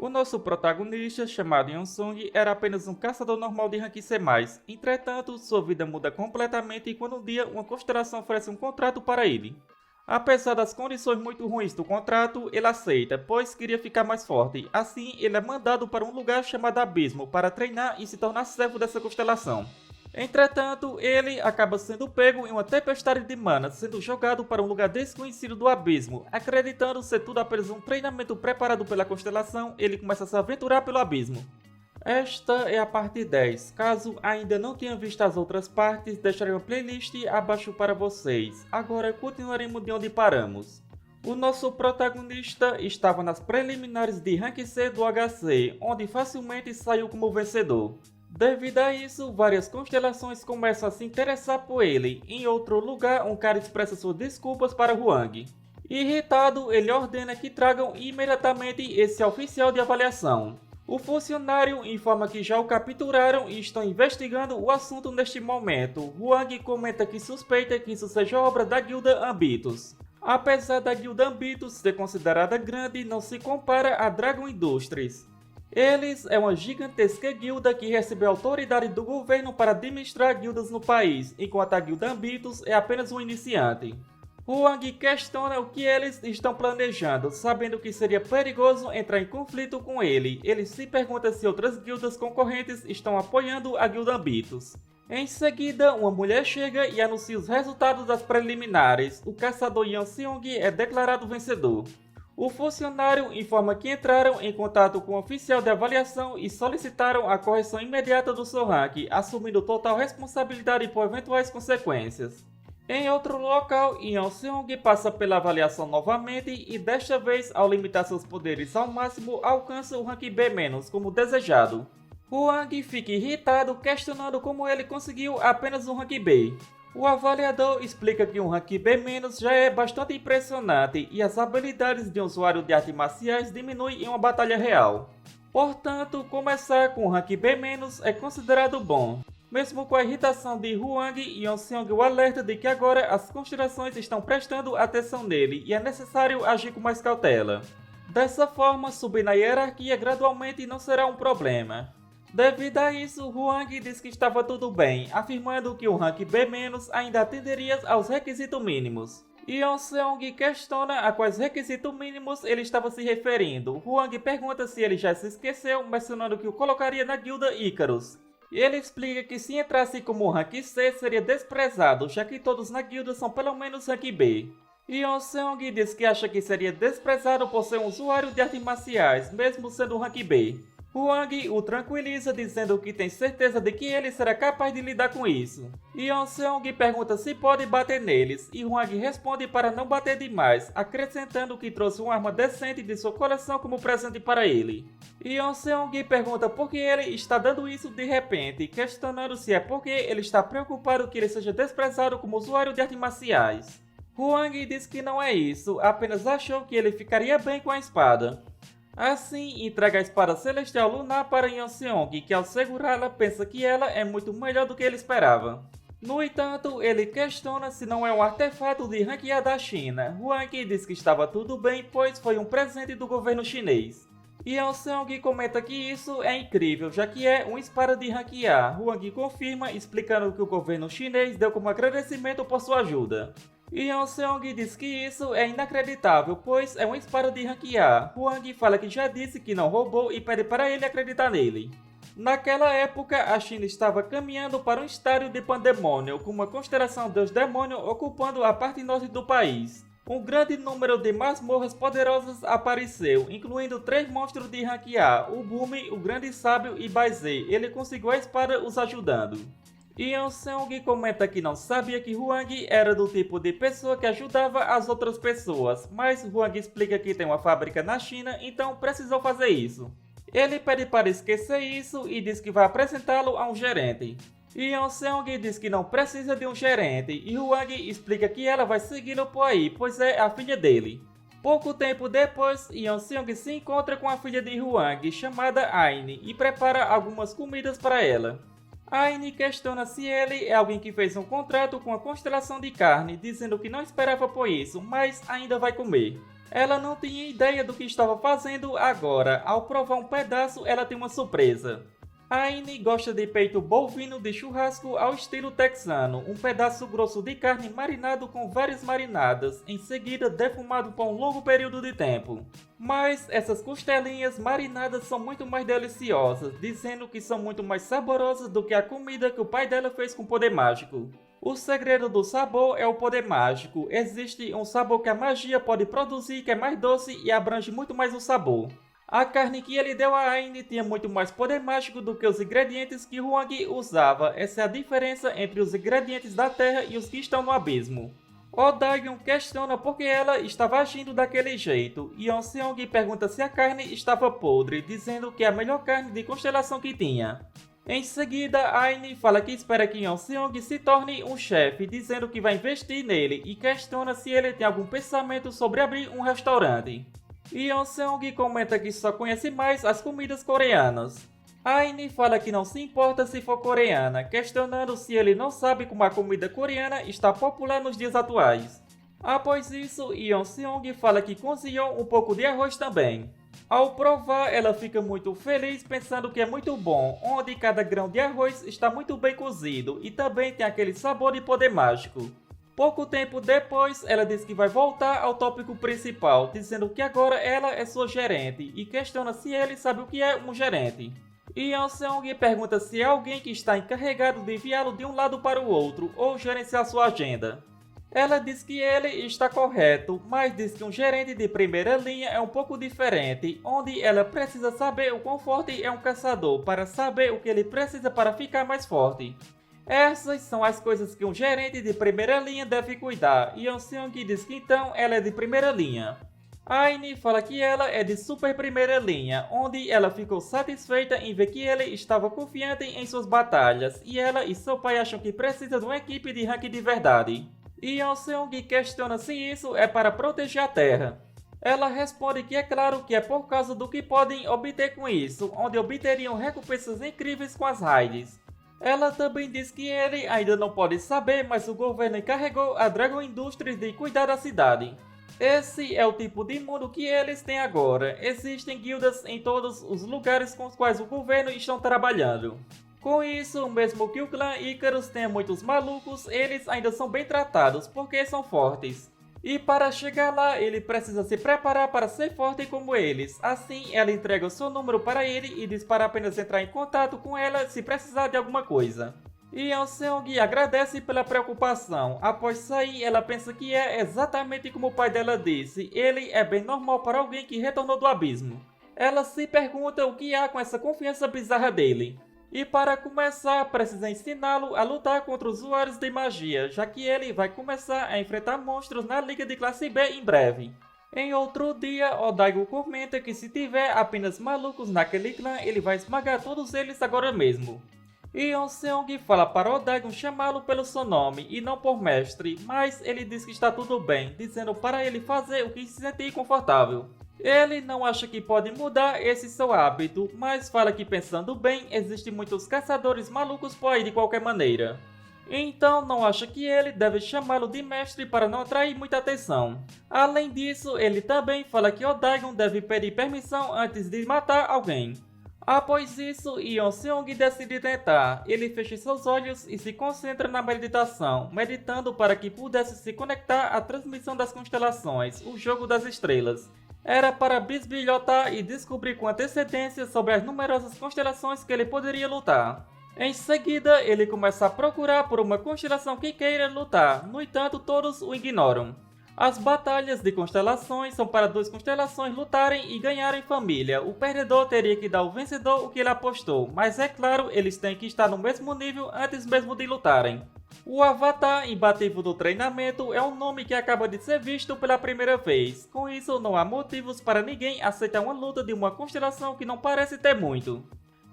O nosso protagonista, chamado Yonsong, era apenas um caçador normal de rank C+. Entretanto, sua vida muda completamente quando um dia uma constelação oferece um contrato para ele. Apesar das condições muito ruins do contrato, ele aceita, pois queria ficar mais forte. Assim, ele é mandado para um lugar chamado Abismo para treinar e se tornar servo dessa constelação. Entretanto, ele acaba sendo pego em uma tempestade de mana, sendo jogado para um lugar desconhecido do abismo. Acreditando ser tudo apenas um treinamento preparado pela constelação, ele começa a se aventurar pelo abismo. Esta é a parte 10. Caso ainda não tenha visto as outras partes, deixarei uma playlist abaixo para vocês. Agora continuaremos de onde paramos. O nosso protagonista estava nas preliminares de Rank C do HC, onde facilmente saiu como vencedor. Devido a isso, várias constelações começam a se interessar por ele. Em outro lugar, um cara expressa suas desculpas para Huang. Irritado, ele ordena que tragam imediatamente esse oficial de avaliação. O funcionário informa que já o capturaram e estão investigando o assunto neste momento. Huang comenta que suspeita que isso seja obra da guilda Ambitus. Apesar da guilda Ambitus ser considerada grande, não se compara a Dragon Industries. Eles é uma gigantesca guilda que recebeu autoridade do governo para administrar guildas no país, enquanto a guilda Ambitus é apenas um iniciante. Huang questiona o que eles estão planejando, sabendo que seria perigoso entrar em conflito com ele. Ele se pergunta se outras guildas concorrentes estão apoiando a guilda Ambitus. Em seguida, uma mulher chega e anuncia os resultados das preliminares. O caçador Yan Seong é declarado vencedor. O funcionário informa que entraram em contato com o oficial de avaliação e solicitaram a correção imediata do seu rank, assumindo total responsabilidade por eventuais consequências. Em outro local, Yan Seong passa pela avaliação novamente e desta vez, ao limitar seus poderes ao máximo, alcança o rank B-, como desejado. Huang fica irritado, questionando como ele conseguiu apenas um rank B. O avaliador explica que um rank B- já é bastante impressionante e as habilidades de um usuário de artes marciais diminuem em uma batalha real. Portanto, começar com um rank B- é considerado bom. Mesmo com a irritação de Huang, Yan Seong o alerta de que agora as constelações estão prestando atenção nele e é necessário agir com mais cautela. Dessa forma, subir na hierarquia gradualmente não será um problema. Devido a isso, Huang diz que estava tudo bem, afirmando que o rank B- ainda atenderia aos requisitos mínimos. Yan Seong questiona a quais requisitos mínimos ele estava se referindo. Huang pergunta se ele já se esqueceu, mencionando que o colocaria na guilda Icarus. Ele explica que se entrasse como rank C seria desprezado, já que todos na guilda são pelo menos rank B. Yan Seong diz que acha que seria desprezado por ser um usuário de artes marciais, mesmo sendo um rank B. Huang o tranquiliza dizendo que tem certeza de que ele será capaz de lidar com isso. Yan Seong pergunta se pode bater neles e Huang responde para não bater demais, acrescentando que trouxe uma arma decente de sua coleção como presente para ele. Yan Seong pergunta por que ele está dando isso de repente, questionando se é porque ele está preocupado que ele seja desprezado como usuário de artes marciais. Huang diz que não é isso, apenas achou que ele ficaria bem com a espada. Assim, entrega a espada celestial lunar para Yan Seong, que ao segurá-la pensa que ela é muito melhor do que ele esperava. No entanto, ele questiona se não é um artefato de ranquear da China. Huang diz que estava tudo bem, pois foi um presente do governo chinês. Yan Seong comenta que isso é incrível, já que é uma espada de ranquear. Huang confirma, explicando que o governo chinês deu como agradecimento por sua ajuda. Yan Seong diz que isso é inacreditável, pois é uma espada de ranquear. Huang fala que já disse que não roubou e pede para ele acreditar nele. Naquela época, a China estava caminhando para um estádio de pandemônio, com uma constelação dos demônios ocupando a parte norte do país. Um grande número de masmorras poderosas apareceu, incluindo 3 monstros de ranquear, o Bumi, o Grande Sábio e Baizé. Ele conseguiu a espada os ajudando. Yan Seong comenta que não sabia que Huang era do tipo de pessoa que ajudava as outras pessoas, mas Huang explica que tem uma fábrica na China, então precisou fazer isso. Ele pede para esquecer isso e diz que vai apresentá-lo a um gerente. Yan Seong diz que não precisa de um gerente e Huang explica que ela vai segui-lo por aí, pois é a filha dele. Pouco tempo depois, Yan Seong se encontra com a filha de Huang, chamada Aine, e prepara algumas comidas para ela. Aine questiona se ele é alguém que fez um contrato com a constelação de carne, dizendo que não esperava por isso, mas ainda vai comer. Ela não tinha ideia do que estava fazendo agora. Ao provar um pedaço, ela tem uma surpresa. Aine gosta de peito bovino de churrasco ao estilo texano, um pedaço grosso de carne marinado com várias marinadas, em seguida defumado por um longo período de tempo. Mas essas costelinhas marinadas são muito mais deliciosas, dizendo que são muito mais saborosas do que a comida que o pai dela fez com poder mágico. O segredo do sabor é o poder mágico. Existe um sabor que a magia pode produzir que é mais doce e abrange muito mais o sabor. A carne que ele deu a Aine tinha muito mais poder mágico do que os ingredientes que Huang usava. Essa é a diferença entre os ingredientes da Terra e os que estão no abismo. Odaigon questiona por que ela estava agindo daquele jeito, e Yeonseong pergunta se a carne estava podre, dizendo que é a melhor carne de constelação que tinha. Em seguida, Aine fala que espera que Yeonseong se torne um chefe, dizendo que vai investir nele, e questiona se ele tem algum pensamento sobre abrir um restaurante. Yeonseong comenta que só conhece mais as comidas coreanas. Aine fala que não se importa se for coreana, questionando se ele não sabe como a comida coreana está popular nos dias atuais. Após isso, Yeonseong fala que cozinhou um pouco de arroz também. Ao provar, ela fica muito feliz pensando que é muito bom, onde cada grão de arroz está muito bem cozido e também tem aquele sabor de poder mágico. Pouco tempo depois, ela diz que vai voltar ao tópico principal, dizendo que agora ela é sua gerente e questiona se ele sabe o que é um gerente. Yeonseong pergunta se é alguém que está encarregado de enviá-lo de um lado para o outro ou gerenciar sua agenda. Ela diz que ele está correto, mas diz que um gerente de primeira linha é um pouco diferente, onde ela precisa saber o quão forte é um caçador para saber o que ele precisa para ficar mais forte. Essas são as coisas que um gerente de primeira linha deve cuidar, e Yeonseong diz que então ela é de primeira linha. Aine fala que ela é de super primeira linha, onde ela ficou satisfeita em ver que ele estava confiante em suas batalhas, e ela e seu pai acham que precisa de uma equipe de rank de verdade. E Yeonseong questiona se isso é para proteger a Terra. Ela responde que é claro que é por causa do que podem obter com isso, onde obteriam recompensas incríveis com as raids. Ela também diz que ele ainda não pode saber, mas o governo encarregou a Dragon Industries de cuidar da cidade. Esse é o tipo de mundo que eles têm agora. Existem guildas em todos os lugares com os quais o governo está trabalhando. Com isso, mesmo que o clã Icarus tenha muitos malucos, eles ainda são bem tratados porque são fortes. E para chegar lá, ele precisa se preparar para ser forte como eles. Assim, ela entrega o seu número para ele e diz para apenas entrar em contato com ela se precisar de alguma coisa. E Yeonseong agradece pela preocupação. Após sair, ela pensa que é exatamente como o pai dela disse. Ele é bem normal para alguém que retornou do abismo. Ela se pergunta o que há com essa confiança bizarra dele. E para começar, precisa ensiná-lo a lutar contra os usuários de magia, já que ele vai começar a enfrentar monstros na Liga de Classe B em breve. Em outro dia, Odaigo comenta que se tiver apenas malucos naquele clã, ele vai esmagar todos eles agora mesmo. E Yeonseong fala para Odaigo chamá-lo pelo seu nome e não por mestre, mas ele diz que está tudo bem, dizendo para ele fazer o que se sentir confortável. Ele não acha que pode mudar esse seu hábito, mas fala que pensando bem, existem muitos caçadores malucos por aí de qualquer maneira. Então não acha que ele deve chamá-lo de mestre para não atrair muita atenção. Além disso, ele também fala que Odaigon deve pedir permissão antes de matar alguém. Após isso, Yeonseong decide tentar. Ele fecha seus olhos e se concentra na meditação, meditando para que pudesse se conectar à transmissão das constelações, o jogo das estrelas. Era para bisbilhotar e descobrir com antecedência sobre as numerosas constelações que ele poderia lutar. Em seguida, ele começa a procurar por uma constelação que queira lutar, no entanto todos o ignoram. As batalhas de constelações são para duas constelações lutarem e ganharem família. O perdedor teria que dar ao vencedor o que ele apostou, mas é claro, eles têm que estar no mesmo nível antes mesmo de lutarem. O Avatar imbatível do treinamento é um nome que acaba de ser visto pela primeira vez. Com isso, não há motivos para ninguém aceitar uma luta de uma constelação que não parece ter muito.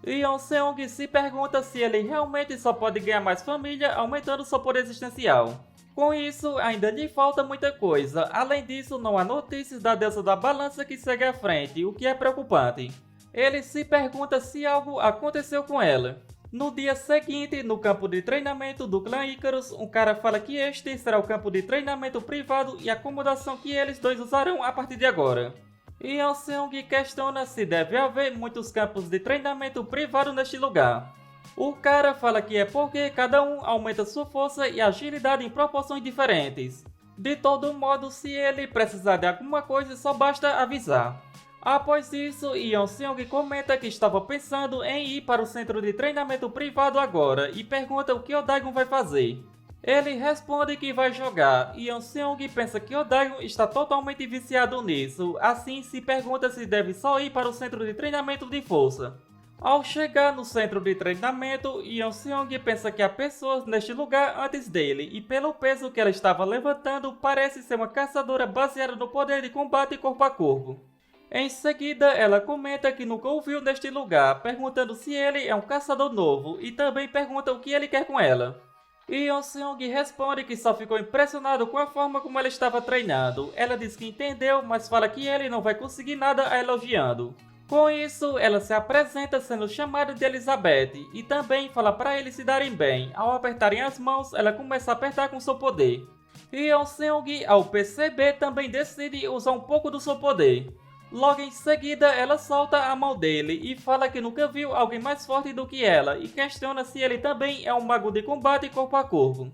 Yeonseong se pergunta se ele realmente só pode ganhar mais família aumentando seu poder existencial. Com isso, ainda lhe falta muita coisa. Além disso, não há notícias da deusa da balança que segue à frente, o que é preocupante. Ele se pergunta se algo aconteceu com ela. No dia seguinte, no campo de treinamento do clã Icarus, um cara fala que este será o campo de treinamento privado e acomodação que eles dois usarão a partir de agora. Yeon Seong questiona se deve haver muitos campos de treinamento privado neste lugar. O cara fala que é porque cada um aumenta sua força e agilidade em proporções diferentes. De todo modo, se ele precisar de alguma coisa, só basta avisar. Após isso, Yeon Seong comenta que estava pensando em ir para o centro de treinamento privado agora e pergunta o que Odagon vai fazer. Ele responde que vai jogar. Yeon Seong pensa que Odagon está totalmente viciado nisso, assim se pergunta se deve só ir para o centro de treinamento de força. Ao chegar no centro de treinamento, Yeon Seong pensa que há pessoas neste lugar antes dele e pelo peso que ela estava levantando parece ser uma caçadora baseada no poder de combate corpo a corpo. Em seguida, ela comenta que nunca o viu neste lugar, perguntando se ele é um caçador novo e também pergunta o que ele quer com ela. Yeon Seong responde que só ficou impressionado com a forma como ela estava treinando. Ela diz que entendeu, mas fala que ele não vai conseguir nada a elogiando. Com isso, ela se apresenta sendo chamada de Elizabeth e também fala para eles se darem bem. Ao apertarem as mãos, ela começa a apertar com seu poder. Yeon Seong, ao perceber, também decide usar um pouco do seu poder. Logo em seguida, ela solta a mão dele e fala que nunca viu alguém mais forte do que ela e questiona se ele também é um mago de combate corpo a corpo.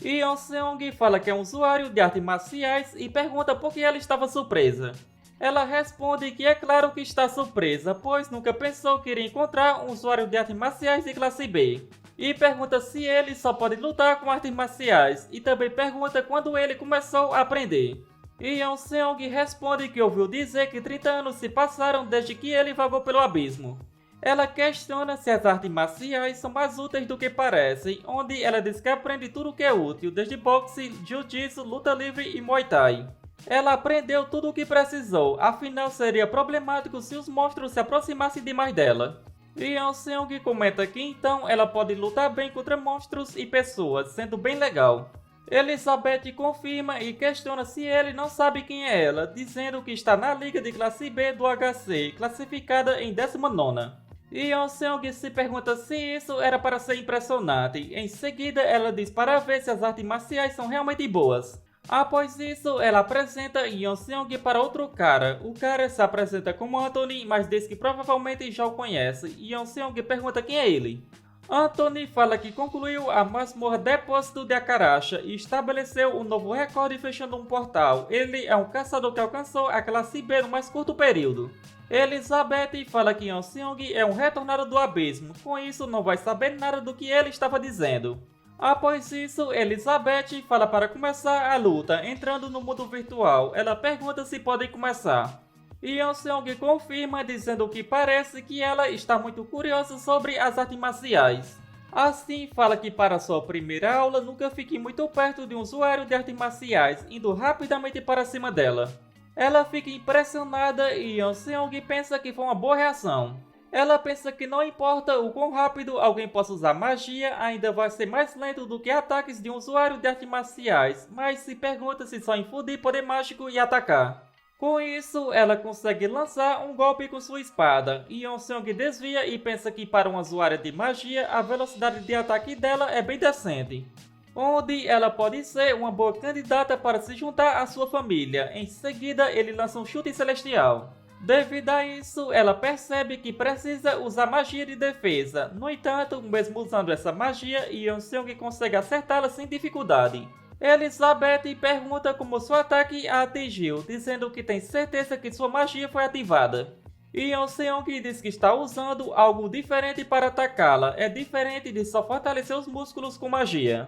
Yeon Seong fala que é um usuário de artes marciais e pergunta por que ela estava surpresa. Ela responde que é claro que está surpresa, pois nunca pensou que iria encontrar um usuário de artes marciais de classe B. E pergunta se ele só pode lutar com artes marciais e também pergunta quando ele começou a aprender. Yeon Seong responde que ouviu dizer que 30 anos se passaram desde que ele vagou pelo abismo. Ela questiona se as artes marciais são mais úteis do que parecem, onde ela diz que aprende tudo o que é útil, desde boxe, jiu-jitsu, luta livre e muay thai. Ela aprendeu tudo o que precisou, afinal seria problemático se os monstros se aproximassem demais dela. Yeon Seong comenta que então ela pode lutar bem contra monstros e pessoas, sendo bem legal. Elizabeth confirma e questiona se ele não sabe quem é ela, dizendo que está na liga de classe B do HC, classificada em 19ª. Yeon Seong se pergunta se isso era para ser impressionante. Em seguida, ela diz para ver se as artes marciais são realmente boas. Após isso, ela apresenta Yeon Seong para outro cara. O cara se apresenta como Anthony, mas diz que provavelmente já o conhece. Yeon Seong pergunta quem é ele. Anthony fala que concluiu a masmorra Depósito de Akaracha e estabeleceu um novo recorde fechando um portal. Ele é um caçador que alcançou a classe B no mais curto período. Elizabeth fala que Yeon Seong é um retornado do abismo, com isso não vai saber nada do que ele estava dizendo. Após isso, Elizabeth fala para começar a luta, entrando no mundo virtual. Ela pergunta se podem começar. Yeon Seong confirma dizendo que parece que ela está muito curiosa sobre as artes marciais. Assim, fala que para sua primeira aula nunca fique muito perto de um usuário de artes marciais, indo rapidamente para cima dela. Ela fica impressionada e Yeon Seong pensa que foi uma boa reação. Ela pensa que não importa o quão rápido alguém possa usar magia, ainda vai ser mais lento do que ataques de um usuário de artes marciais, mas se pergunta se só infundir poder mágico e atacar. Com isso, ela consegue lançar um golpe com sua espada. Yeon Seong desvia e pensa que para uma usuária de magia, a velocidade de ataque dela é bem decente, onde ela pode ser uma boa candidata para se juntar à sua família. Em seguida, ele lança um chute celestial. Devido a isso, ela percebe que precisa usar magia de defesa. No entanto, mesmo usando essa magia, Yeon Seong consegue acertá-la sem dificuldade. Elizabeth pergunta como seu ataque a atingiu, dizendo que tem certeza que sua magia foi ativada. Yeon Seong diz que está usando algo diferente para atacá-la, é diferente de só fortalecer os músculos com magia.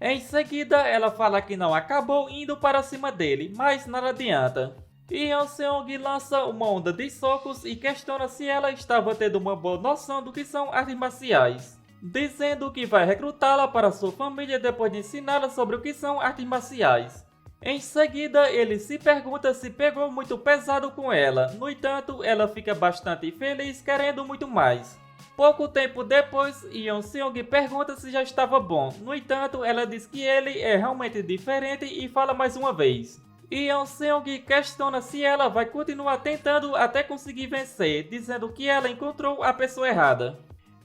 Em seguida, ela fala que não acabou indo para cima dele, mas nada adianta. Yeon Seong lança uma onda de socos e questiona se ela estava tendo uma boa noção do que são artes marciais, dizendo que vai recrutá-la para sua família depois de ensiná-la sobre o que são artes marciais. Em seguida, ele se pergunta se pegou muito pesado com ela, no entanto, ela fica bastante feliz querendo muito mais. Pouco tempo depois, Yeon Seong pergunta se já estava bom, no entanto, ela diz que ele é realmente diferente e fala mais uma vez. Yeon Seong questiona se ela vai continuar tentando até conseguir vencer, dizendo que ela encontrou a pessoa errada.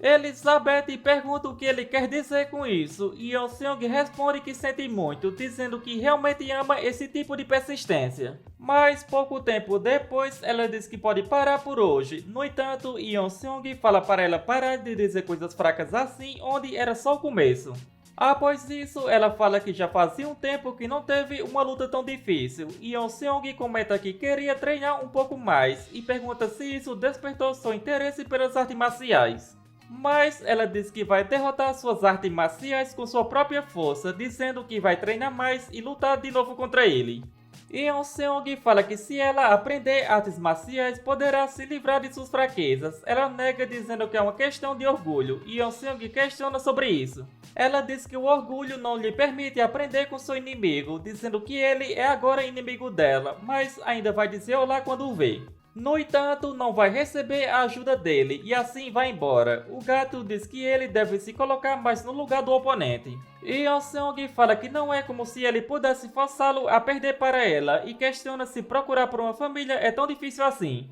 Elizabeth pergunta o que ele quer dizer com isso, e Yeon Seong responde que sente muito, dizendo que realmente ama esse tipo de persistência. Mas pouco tempo depois, ela diz que pode parar por hoje. No entanto, Yeon Seong fala para ela parar de dizer coisas fracas assim, onde era só o começo. Após isso, ela fala que já fazia um tempo que não teve uma luta tão difícil, e Yeon Seong comenta que queria treinar um pouco mais, e pergunta se isso despertou seu interesse pelas artes marciais. Mas ela diz que vai derrotar suas artes marciais com sua própria força, dizendo que vai treinar mais e lutar de novo contra ele. Yeon Seong fala que se ela aprender artes marciais, poderá se livrar de suas fraquezas. Ela nega dizendo que é uma questão de orgulho, e Yeon Seong questiona sobre isso. Ela diz que o orgulho não lhe permite aprender com seu inimigo, dizendo que ele é agora inimigo dela, mas ainda vai dizer olá quando o vê. No entanto, não vai receber a ajuda dele e assim vai embora. O gato diz que ele deve se colocar mais no lugar do oponente. E Yeon Seong fala que não é como se ele pudesse forçá-lo a perder para ela e questiona se procurar por uma família é tão difícil assim.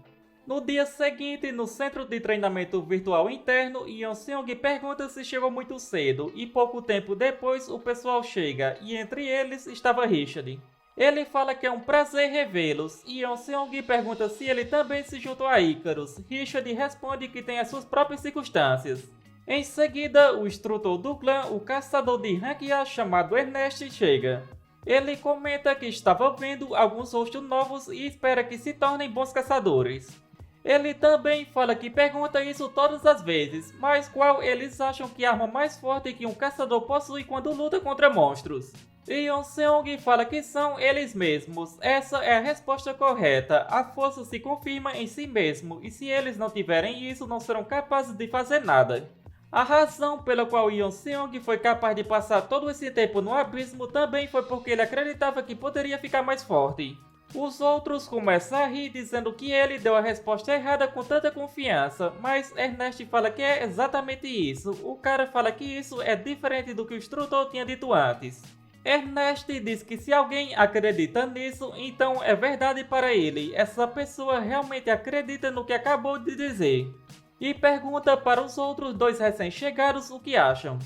No dia seguinte, no centro de treinamento virtual interno, Yeon Seong pergunta se chegou muito cedo e pouco tempo depois o pessoal chega e entre eles estava Richard. Ele fala que é um prazer revê-los, e Yeon Seong pergunta se ele também se juntou a Icarus. Richard responde que tem as suas próprias circunstâncias. Em seguida, o instrutor do clã, o caçador de Hankia chamado Ernest, chega. Ele comenta que estava vendo alguns rostos novos e espera que se tornem bons caçadores. Ele também fala que pergunta isso todas as vezes, mas qual eles acham que é a arma mais forte que um caçador possui quando luta contra monstros. Yeon Seong fala que são eles mesmos. Essa é a resposta correta. A força se confirma em si mesmo, e se eles não tiverem isso, não serão capazes de fazer nada. A razão pela qual Yeon Seong foi capaz de passar todo esse tempo no abismo também foi porque ele acreditava que poderia ficar mais forte. Os outros começam a rir dizendo que ele deu a resposta errada com tanta confiança, mas Ernest fala que é exatamente isso. O cara fala que isso é diferente do que o instrutor tinha dito antes. Ernest diz que se alguém acredita nisso, então é verdade para ele. Essa pessoa realmente acredita no que acabou de dizer. E pergunta para os outros dois recém-chegados o que acham.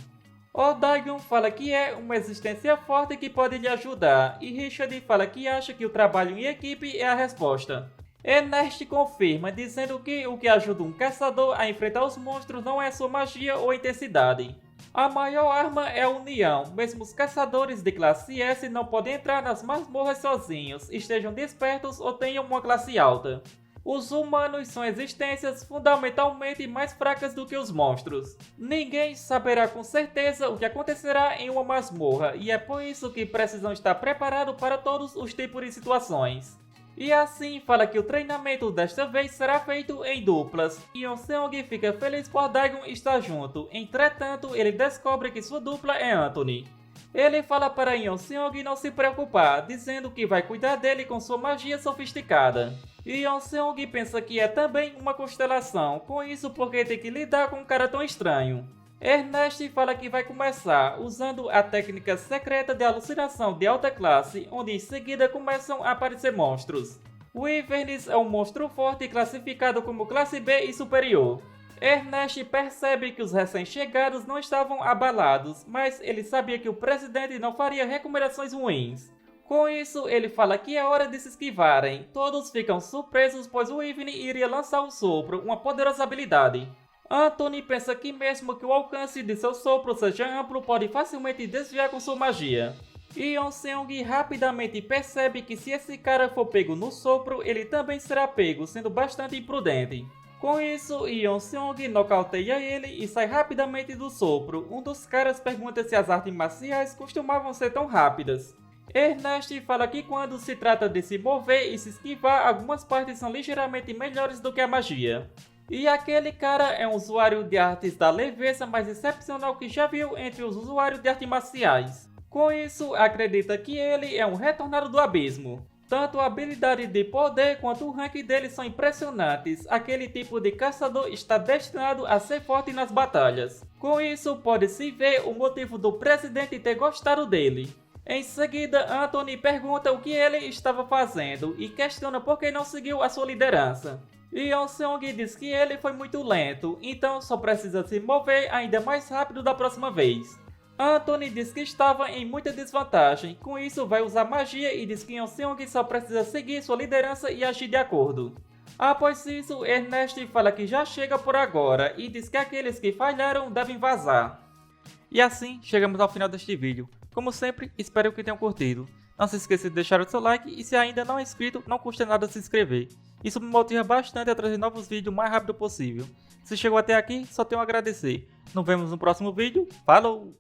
O Daegun fala que é uma existência forte que pode lhe ajudar, e Richard fala que acha que o trabalho em equipe é a resposta. Ernest confirma, dizendo que o que ajuda um caçador a enfrentar os monstros não é sua magia ou intensidade. A maior arma é a união, mesmo os caçadores de classe S não podem entrar nas masmorras sozinhos, estejam despertos ou tenham uma classe alta. Os humanos são existências fundamentalmente mais fracas do que os monstros. Ninguém saberá com certeza o que acontecerá em uma masmorra, e é por isso que precisam estar preparados para todos os tipos de situações. E assim fala que o treinamento desta vez será feito em duplas. Yeon Seong fica feliz por Daegun estar junto, entretanto ele descobre que sua dupla é Anthony. Ele fala para Yeon Seong não se preocupar, dizendo que vai cuidar dele com sua magia sofisticada. Yeon Seong pensa que é também uma constelação, com isso porque tem que lidar com um cara tão estranho. Ernest fala que vai começar usando a técnica secreta de alucinação de alta classe, onde em seguida começam a aparecer monstros. Wyverns é um monstro forte classificado como classe B e superior. Ernest percebe que os recém-chegados não estavam abalados, mas ele sabia que o presidente não faria recomendações ruins. Com isso, ele fala que é hora de se esquivarem. Todos ficam surpresos pois Wyvern iria lançar o sopro, uma poderosa habilidade. Anthony pensa que mesmo que o alcance de seu sopro seja amplo, pode facilmente desviar com sua magia. Yeon Seong rapidamente percebe que se esse cara for pego no sopro, ele também será pego, sendo bastante imprudente. Com isso, Yeon Seong nocauteia ele e sai rapidamente do sopro. Um dos caras pergunta se as artes marciais costumavam ser tão rápidas. Ernest fala que quando se trata de se mover e se esquivar, algumas partes são ligeiramente melhores do que a magia. E aquele cara é um usuário de artes da leveza mais excepcional que já viu entre os usuários de artes marciais. Com isso, acredita que ele é um retornado do abismo. Tanto a habilidade de poder quanto o rank dele são impressionantes. Aquele tipo de caçador está destinado a ser forte nas batalhas. Com isso, pode-se ver o motivo do presidente ter gostado dele. Em seguida, Anthony pergunta o que ele estava fazendo e questiona por que não seguiu a sua liderança. E Yeon-seong diz que ele foi muito lento, então só precisa se mover ainda mais rápido da próxima vez. Anthony diz que estava em muita desvantagem, com isso vai usar magia e diz que Yeon-seong só precisa seguir sua liderança e agir de acordo. Após isso, Ernest fala que já chega por agora e diz que aqueles que falharam devem vazar. E assim, chegamos ao final deste vídeo. Como sempre, espero que tenham curtido. Não se esqueça de deixar o seu like e se ainda não é inscrito, não custa nada se inscrever. Isso me motiva bastante a trazer novos vídeos o mais rápido possível. Se chegou até aqui, só tenho a agradecer. Nos vemos no próximo vídeo. Falou!